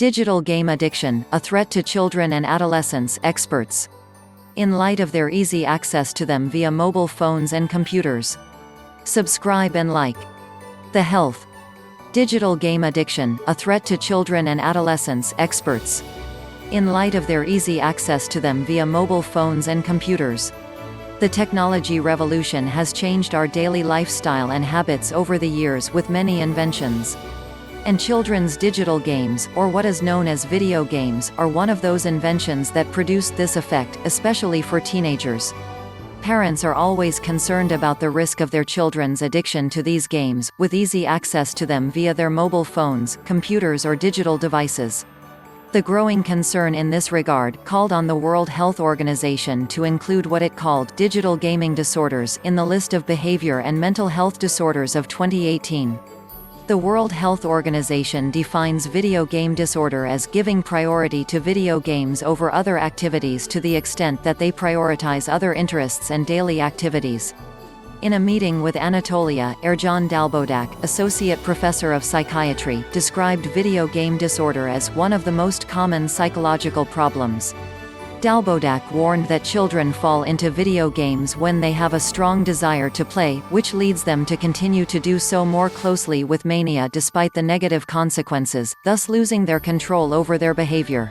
Digital game addiction, a threat to children and adolescents, experts. In light of their easy access to them via mobile phones and computers. Subscribe and like. The health. Digital game addiction, a threat to children and adolescents, experts. In light of their easy access to them via mobile phones and computers. The technology revolution has changed our daily lifestyle and habits over the years with many inventions. And children's digital games, or what is known as video games, are one of those inventions that produced this effect, especially for teenagers. Parents are always concerned about the risk of their children's addiction to these games, with easy access to them via their mobile phones, computers or digital devices. The growing concern in this regard called on the World Health Organization to include what it called digital gaming disorders in the list of behavior and mental health disorders of 2018. The World Health Organization defines video game disorder as giving priority to video games over other activities to the extent that they prioritize other interests and daily activities. In a meeting with Anatolia, Ercan Dalbodak, Associate Professor of Psychiatry, described video game disorder as one of the most common psychological problems. Dalbodak warned that children fall into video games when they have a strong desire to play, which leads them to continue to do so more closely with mania despite the negative consequences, thus losing their control over their behavior.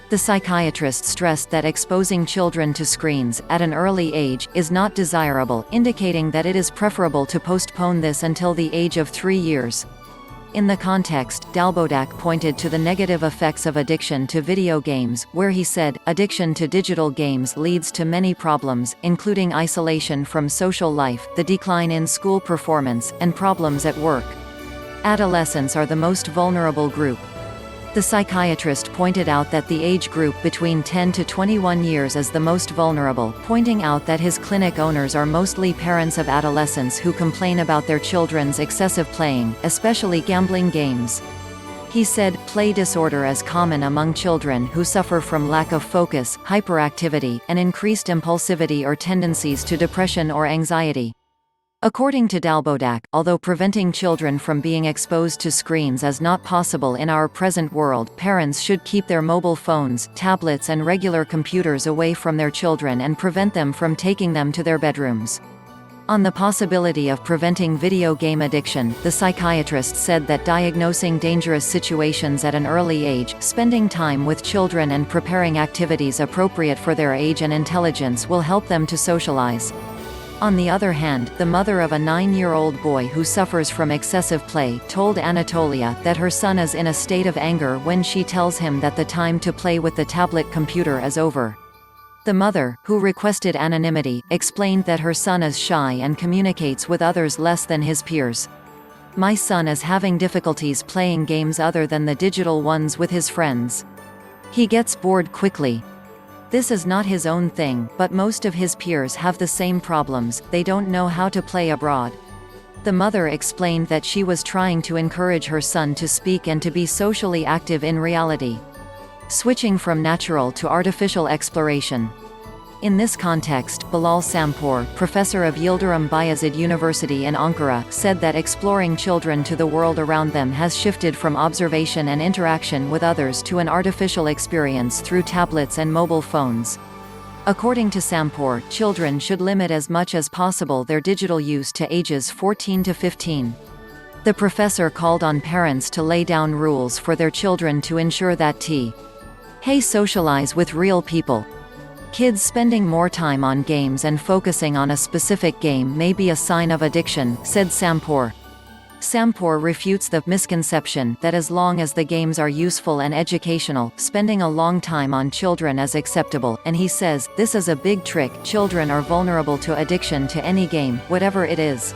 The psychiatrist stressed that exposing children to screens, at an early age, is not desirable, indicating that it is preferable to postpone this until the age of 3 years. In the context, Dalbodak pointed to the negative effects of addiction to video games, where he said, addiction to digital games leads to many problems, including isolation from social life, the decline in school performance, and problems at work. Adolescents are the most vulnerable group. The psychiatrist pointed out that the age group between 10 to 21 years is the most vulnerable, pointing out that his clinic owners are mostly parents of adolescents who complain about their children's excessive playing, especially gambling games. He said, play disorder is common among children who suffer from lack of focus, hyperactivity, and increased impulsivity or tendencies to depression or anxiety. According to Dalbodak, although preventing children from being exposed to screens is not possible in our present world, parents should keep their mobile phones, tablets and regular computers away from their children and prevent them from taking them to their bedrooms. On the possibility of preventing video game addiction, the psychiatrist said that diagnosing dangerous situations at an early age, spending time with children and preparing activities appropriate for their age and intelligence will help them to socialize. On the other hand, the mother of a 9-year-old boy who suffers from excessive play told Anatolia that her son is in a state of anger when she tells him that the time to play with the tablet computer is over. The mother, who requested anonymity, explained that her son is shy and communicates with others less than his peers. My son is having difficulties playing games other than the digital ones with his friends. He gets bored quickly. This is not his own thing, but most of his peers have the same problems, they don't know how to play abroad. The mother explained that she was trying to encourage her son to speak and to be socially active in reality. Switching from natural to artificial exploration. In this context, Bilal Sampour, professor of Yildirim Bayezid University in Ankara, said that exploring children to the world around them has shifted from observation and interaction with others to an artificial experience through tablets and mobile phones. According to Sampour, children should limit as much as possible their digital use to ages 14 to 15. The professor called on parents to lay down rules for their children to ensure that they socialize with real people. Kids spending more time on games and focusing on a specific game may be a sign of addiction, said Sampour. Sampour refutes the misconception that as long as the games are useful and educational, spending a long time on children is acceptable, and he says, this is a big trick, children are vulnerable to addiction to any game, whatever it is.